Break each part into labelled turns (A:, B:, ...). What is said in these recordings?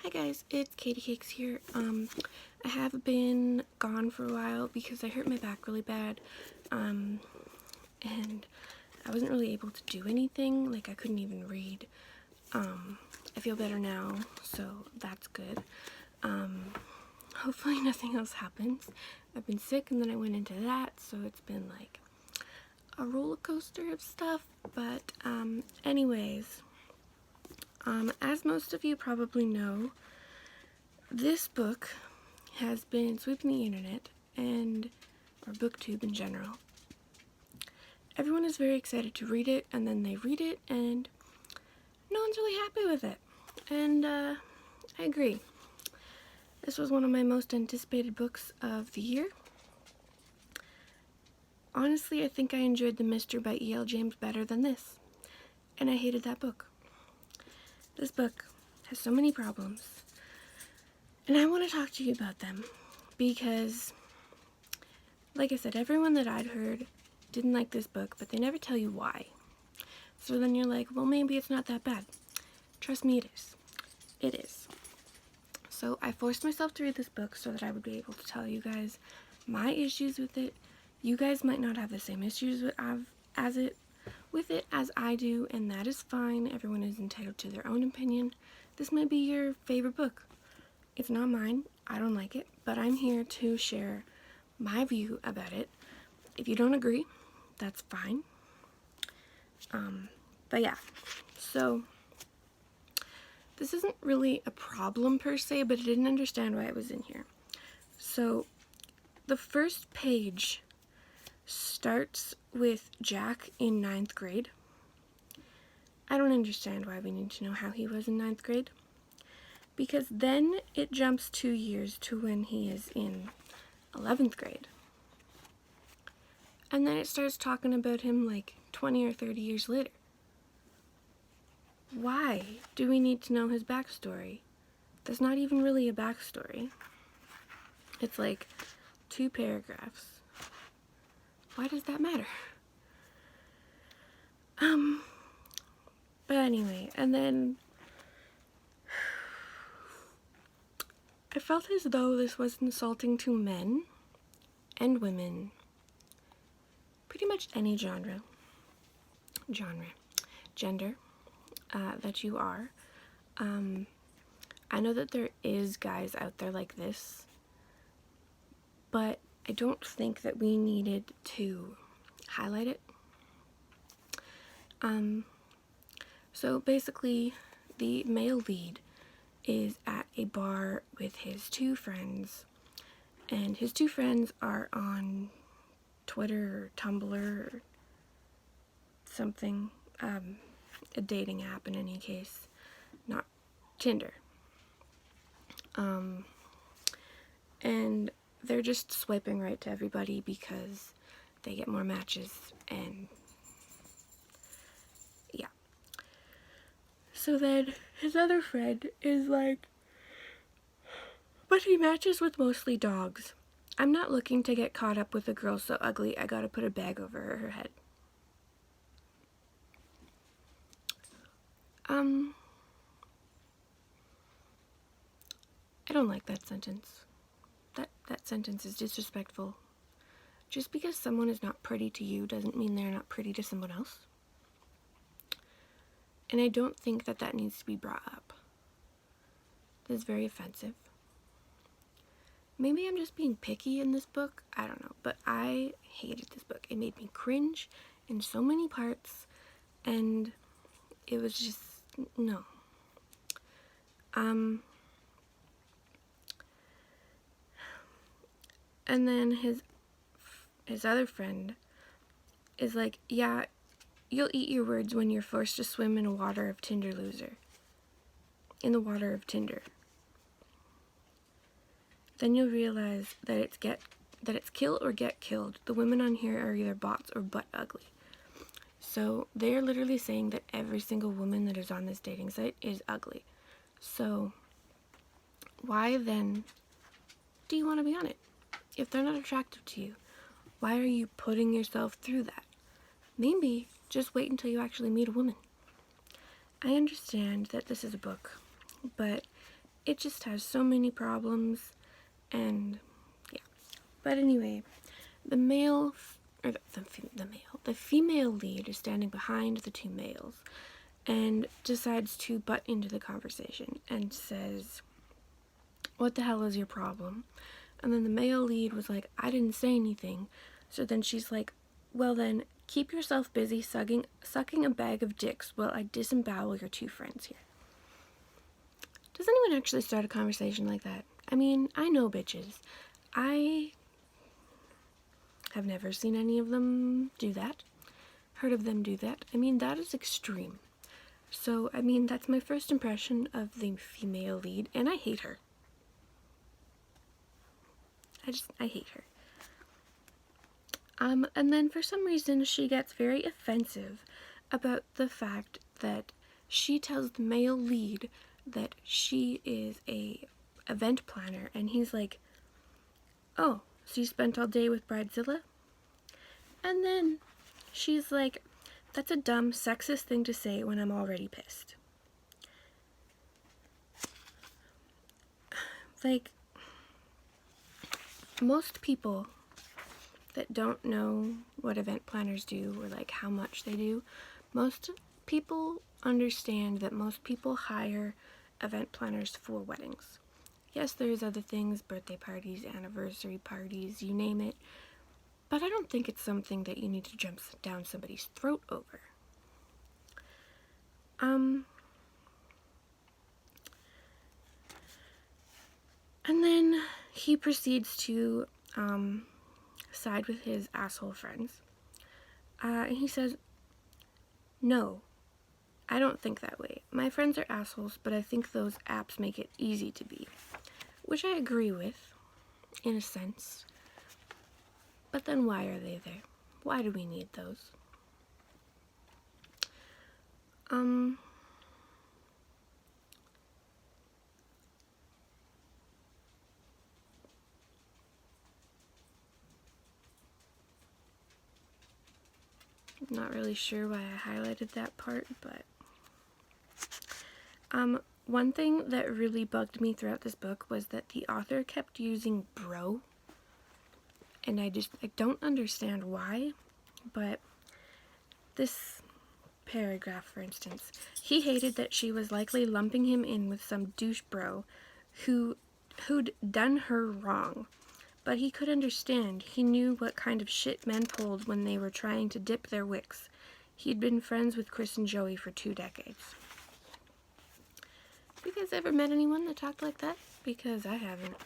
A: Hi guys, it's Katie Cakes here. I have been gone for a while because I hurt my back really bad, and I wasn't really able to do anything. Like, I couldn't even read. I feel better now, so that's good. Hopefully nothing else happens. I've been sick and then I went into that, so it's been like a roller coaster of stuff, but anyways, as most of you probably know, this book has been sweeping the internet or booktube in general. Everyone is very excited to read it, and then they read it and no one's really happy with it. And I agree. This was one of my most anticipated books of the year. Honestly, I think I enjoyed The Mister by E.L. James better than this, and I hated that book. This book has so many problems, and I want to talk to you about them because, like I said, everyone that I'd heard didn't like this book, but they never tell you why. So then you're like, well, maybe it's not that bad. Trust me, it is. It is. So I forced myself to read this book so that I would be able to tell you guys my issues with it. You guys might not have the same issues with it as I do, and that is fine. Everyone is entitled to their own opinion. This might be your favorite book. It's not mine. I don't like it, but I'm here to share my view about it. If you don't agree, that's fine. But yeah, so this isn't really a problem per se, but I didn't understand why it was in here. So the first page starts with Jack in 9th grade. I don't understand why we need to know how he was in 9th grade, because then it jumps 2 years to when he is in 11th grade. And then it starts talking about him like 20 or 30 years later. Why do we need to know his backstory? There's not even really a backstory. It's like 2 paragraphs. Why does that matter? But anyway, and then I felt as though this was insulting to men and women. Pretty much any gender, that you are. I know that there is guys out there like this, but I don't think that we needed to highlight it. So basically, the male lead is at a bar with his 2 friends, and his 2 friends are on Twitter or Tumblr or something, a dating app in any case, not Tinder. And they're just swiping right to everybody because they get more matches, and yeah. So then his other friend is like, but he matches with mostly dogs. I'm not looking to get caught up with a girl so ugly I gotta put a bag over her head. I don't like that sentence. That sentence is disrespectful. Just because someone is not pretty to you doesn't mean they're not pretty to someone else. And I don't think that that needs to be brought up. This is very offensive. Maybe I'm just being picky in this book. I don't know. But I hated this book. It made me cringe in so many parts. And it was just, no. And then his other friend is like, yeah, you'll eat your words when you're forced to swim in the water of Tinder. Then you'll realize that it's kill or get killed. The women on here are either bots or butt ugly. So they're literally saying that every single woman that is on this dating site is ugly. So why then do you want to be on it? If they're not attractive to you, why are you putting yourself through that? Maybe just wait until you actually meet a woman. I understand that this is a book, but it just has so many problems, and yeah. But anyway, the male, or the female lead is standing behind the two males and decides to butt into the conversation and says, "What the hell is your problem?" And then the male lead was like, "I didn't say anything." So then she's like, "Well then, keep yourself busy sucking a bag of dicks while I disembowel your two friends here." Does anyone actually start a conversation like that? I mean, I know bitches. I have never seen any of them do that. Heard of them do that. I mean, that is extreme. So, I mean, that's my first impression of the female lead, and I hate her. I hate her. And then for some reason she gets very offensive about the fact that she tells the male lead that she is a event planner, and he's like, "Oh, so you spent all day with Bridezilla?" And then she's like, "That's a dumb, sexist thing to say when I'm already pissed." Like, most people that don't know what event planners do or like how much they do, most people understand that most people hire event planners for weddings. Yes, there's other things, birthday parties, anniversary parties, you name it, but I don't think it's something that you need to jump down somebody's throat over. And then he proceeds to side with his asshole friends. And he says, "No, I don't think that way. My friends are assholes, but I think those apps make it easy to be." Which I agree with, in a sense. But then why are they there? Why do we need those? Not really sure why I highlighted that part, but one thing that really bugged me throughout this book was that the author kept using bro, and I don't understand why, but this paragraph, for instance, he hated that she was likely lumping him in with some douche bro who'd done her wrong. But he could understand. He knew what kind of shit men pulled when they were trying to dip their wicks. He'd been friends with Chris and Joey for 2 decades. Have you guys ever met anyone that talked like that? Because I haven't.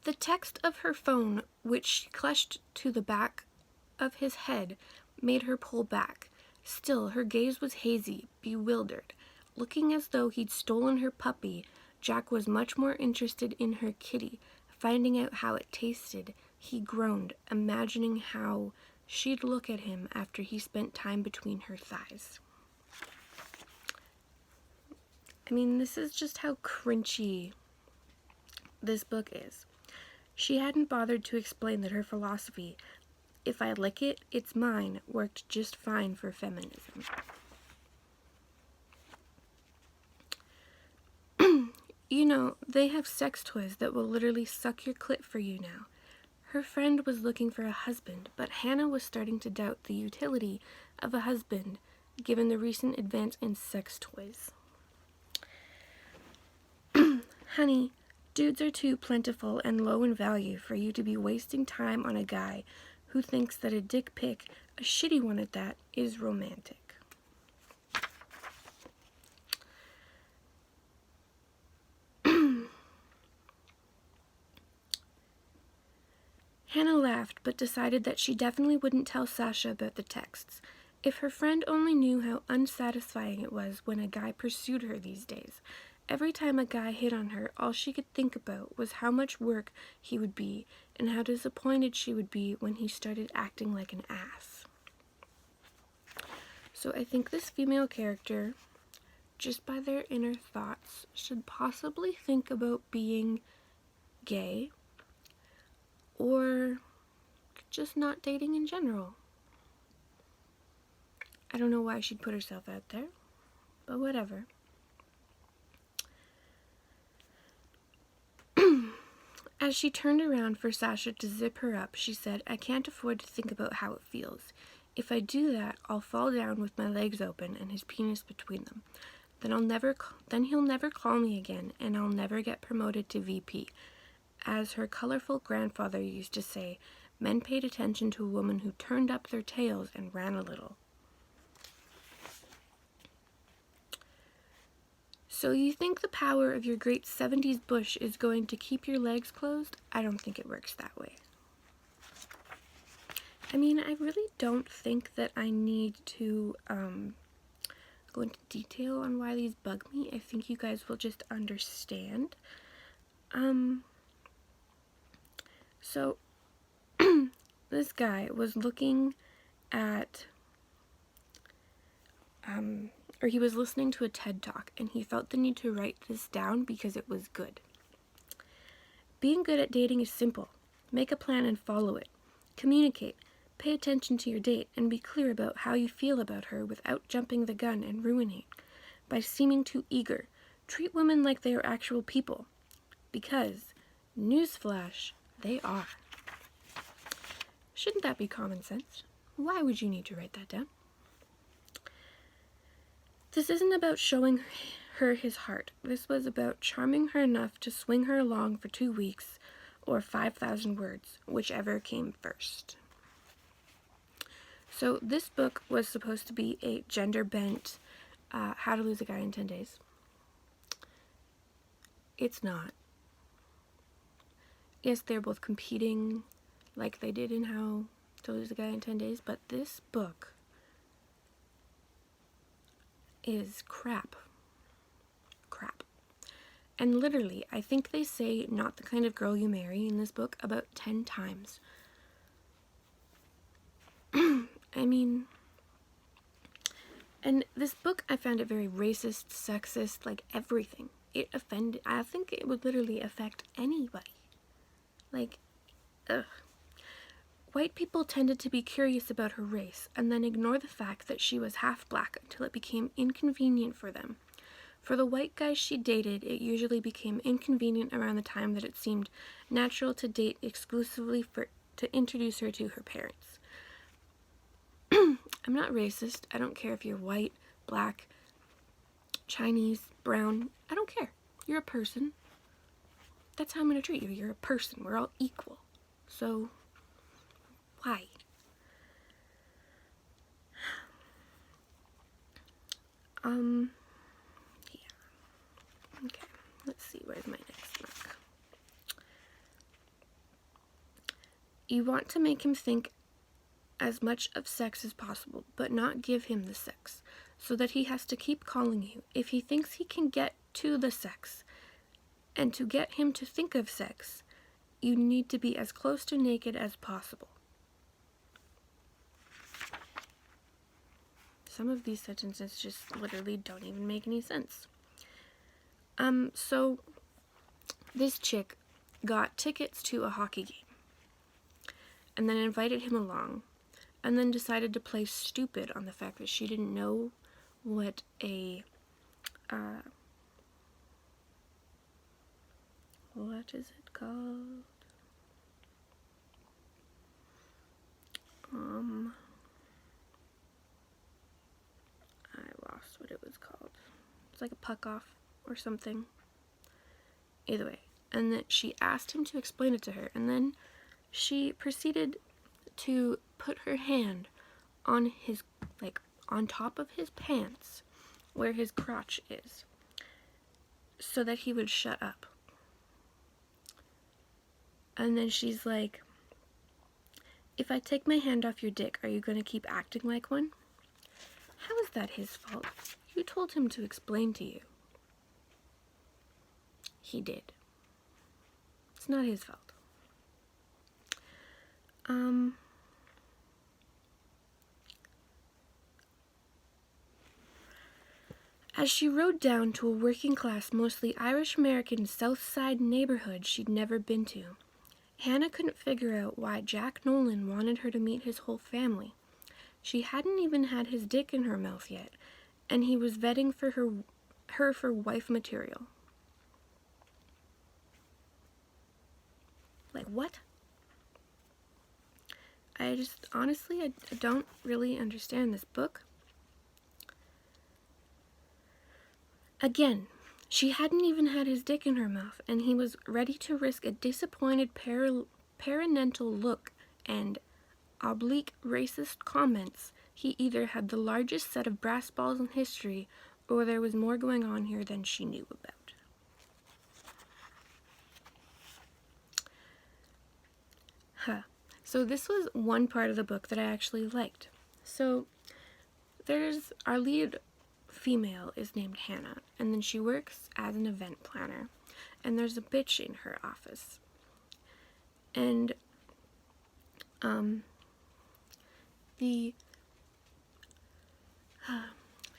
A: The text of her phone, which she clutched to the back of his head, made her pull back. Still, her gaze was hazy, bewildered. Looking as though he'd stolen her puppy, Jack was much more interested in her kitty. Finding out how it tasted, he groaned, imagining how she'd look at him after he spent time between her thighs. I mean, this is just how cringy this book is. She hadn't bothered to explain that her philosophy, "If I lick it, it's mine," worked just fine for feminism. You know, they have sex toys that will literally suck your clit for you now. Her friend was looking for a husband, but Hannah was starting to doubt the utility of a husband given the recent advance in sex toys. "Honey, dudes are too plentiful and low in value for you to be wasting time on a guy who thinks that a dick pic, a shitty one at that, is romantic." Hannah laughed, but decided that she definitely wouldn't tell Sasha about the texts. If her friend only knew how unsatisfying it was when a guy pursued her these days. Every time a guy hit on her, all she could think about was how much work he would be and how disappointed she would be when he started acting like an ass. So I think this female character, just by their inner thoughts, should possibly think about being gay or just not dating in general. I don't know why she'd put herself out there, but whatever. As she turned around for Sasha to zip her up, she said, "I can't afford to think about how it feels. If I do that, I'll fall down with my legs open and his penis between them. Then he'll never call me again, and I'll never get promoted to VP. As her colorful grandfather used to say, men paid attention to a woman who turned up their tails and ran a little." So you think the power of your great 70s bush is going to keep your legs closed? I don't think it works that way. I mean, I really don't think that I need to go into detail on why these bug me. I think you guys will just understand. So this guy was looking at or he was listening to a TED Talk, and he felt the need to write this down because it was good. Being good at dating is simple. Make a plan and follow it. Communicate. Pay attention to your date and be clear about how you feel about her without jumping the gun and ruining by seeming too eager. Treat women like they are actual people. Because, newsflash, they are. Shouldn't that be common sense? Why would you need to write that down? This isn't about showing her his heart. This was about charming her enough to swing her along for 2 weeks or 5,000 words, whichever came first. So this book was supposed to be a gender-bent How to Lose a Guy in 10 Days. It's not. Yes, they're both competing like they did in How to Lose a Guy in 10 Days, but this book is crap. And literally, I think they say "not the kind of girl you marry" in this book about 10 times. I mean, and this book, I found it very racist, sexist, like everything. It offended, I think it would literally affect anybody. Like, ugh. White people tended to be curious about her race and then ignore the fact that she was half black until it became inconvenient for them. For the white guys she dated, it usually became inconvenient around the time that it seemed natural to date exclusively to introduce her to her parents. I'm not racist. I don't care if you're white, black, Chinese, brown. I don't care. You're a person. That's how I'm going to treat you. You're a person. We're all equal. So, why? Yeah. Okay. Let's see. Where's my next book? You want to make him think as much of sex as possible, but not give him the sex, so that he has to keep calling you. If he thinks he can get to the sex, and to get him to think of sex, you need to be as close to naked as possible. Some of these sentences just literally don't even make any sense. So this chick got tickets to a hockey game, and then invited him along, and then decided to play stupid on the fact that she didn't know what a, what is it called? I lost what it was called. It's like a puck off or something. Either way. And then she asked him to explain it to her, and then she proceeded to put her hand on his, like, on top of his pants, where his crotch is, so that he would shut up. And then she's like, "If I take my hand off your dick, are you going to keep acting like one?" How is that his fault? You told him to explain to you. He did. It's not his fault. As she rode down to a working-class, mostly Irish-American South Side neighborhood she'd never been to, Hannah couldn't figure out why Jack Nolan wanted her to meet his whole family. She hadn't even had his dick in her mouth yet, and he was vetting for her for wife material. Like, what? I just, honestly, I don't really understand this book. Again, she hadn't even had his dick in her mouth, and he was ready to risk a disappointed parental look and oblique racist comments. He either had the largest set of brass balls in history, or there was more going on here than she knew about. So this was one part of the book that I actually liked. So there's our lead female is named Hannah, and then she works as an event planner, and there's a bitch in her office, and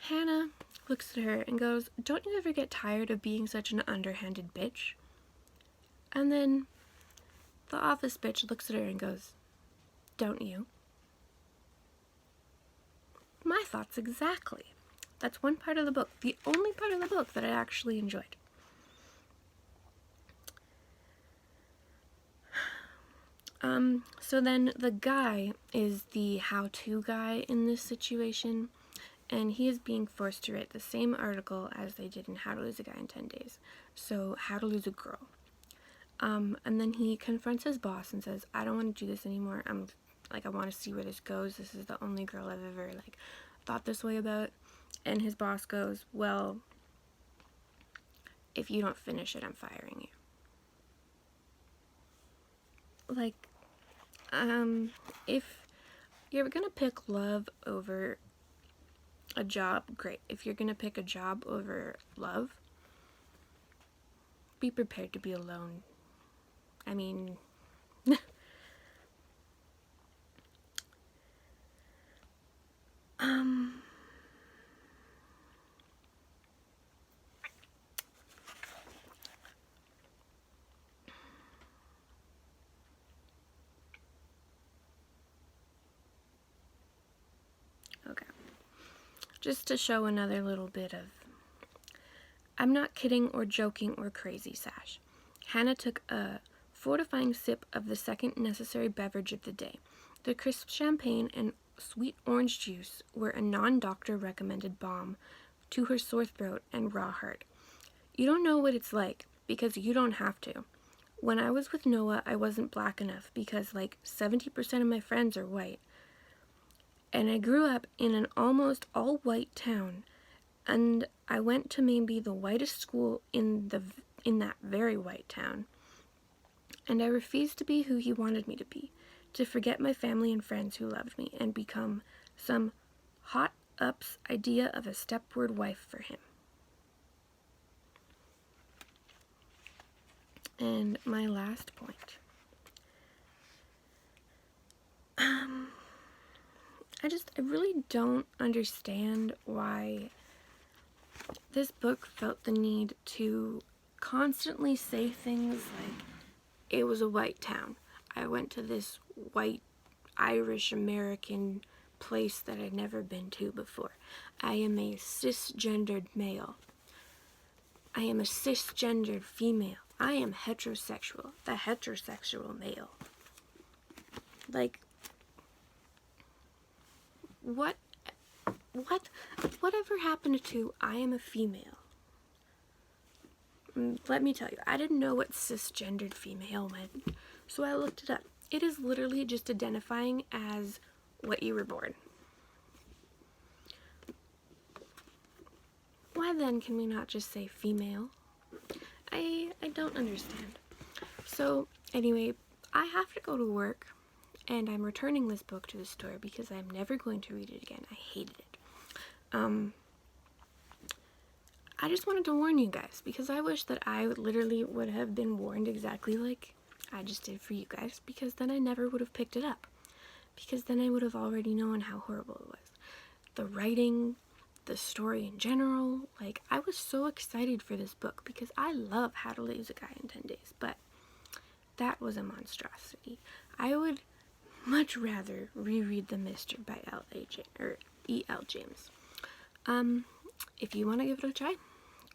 A: Hannah looks at her and goes, "Don't you ever get tired of being such an underhanded bitch?" And then the office bitch looks at her and goes, "Don't you?" My thoughts exactly. That's one part of the book, the only part of the book that I actually enjoyed. So then the guy is the how-to guy in this situation, and he is being forced to write the same article as they did in How to Lose a Guy in 10 Days. So, How to Lose a Girl. And then he confronts his boss and says, "I don't want to do this anymore. I want to see where this goes. This is the only girl I've ever, thought this way about." And his boss goes, "Well, if you don't finish it, I'm firing you." If you're gonna pick love over a job, great. If you're gonna pick a job over love, be prepared to be alone. I mean, okay. Just to show another little bit of, I'm not kidding or joking or crazy sash. Hannah took a fortifying sip of the second necessary beverage of the day. The crisp champagne and sweet orange juice were a non-doctor recommended balm to her sore throat and raw heart. You don't know what it's like, because you don't have to. When I was with Noah, I wasn't black enough because 70% of my friends are white. And I grew up in an almost all-white town, and I went to maybe the whitest school in that very white town. And I refused to be who he wanted me to be, to forget my family and friends who loved me, and become some hot-up's idea of a stepward wife for him. And my last point. I really don't understand why this book felt the need to constantly say things like, it was a white town. I went to this white Irish American place that I'd never been to before. I am a cisgendered male. I am a cisgendered female. I am heterosexual. The heterosexual male. Whatever happened to I am a female? Let me tell you, I didn't know what cisgendered female meant, so I looked it up. It is literally just identifying as what you were born. Why then can we not just say female? I don't understand. So anyway, I have to go to work, and I'm returning this book to the store because I'm never going to read it again. I hated it. I just wanted to warn you guys, because I wish that I literally would have been warned exactly like I just did for you guys, because then I never would have picked it up. Because then I would have already known how horrible it was. The writing, the story in general, I was so excited for this book because I love How to Lose a Guy in 10 Days, but that was a monstrosity. I would much rather reread The Mister by E.L. James. If you want to give it a try,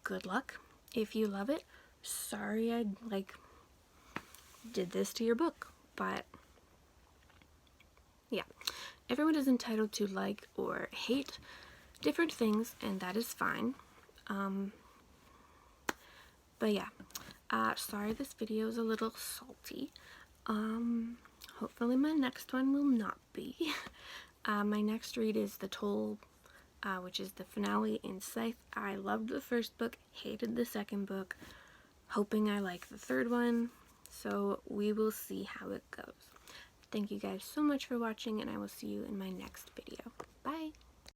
A: good luck. If you love it, sorry I did this to your book, but yeah, everyone is entitled to like or hate different things, and that is fine. But yeah, sorry this video is a little salty. Hopefully my next one will not be. My next read is The Toll, which is the finale in Scythe. I loved the first book, hated the second book, hoping I like the third one, so we will see how it goes. Thank you guys so much for watching, and I will see you in my next video. Bye!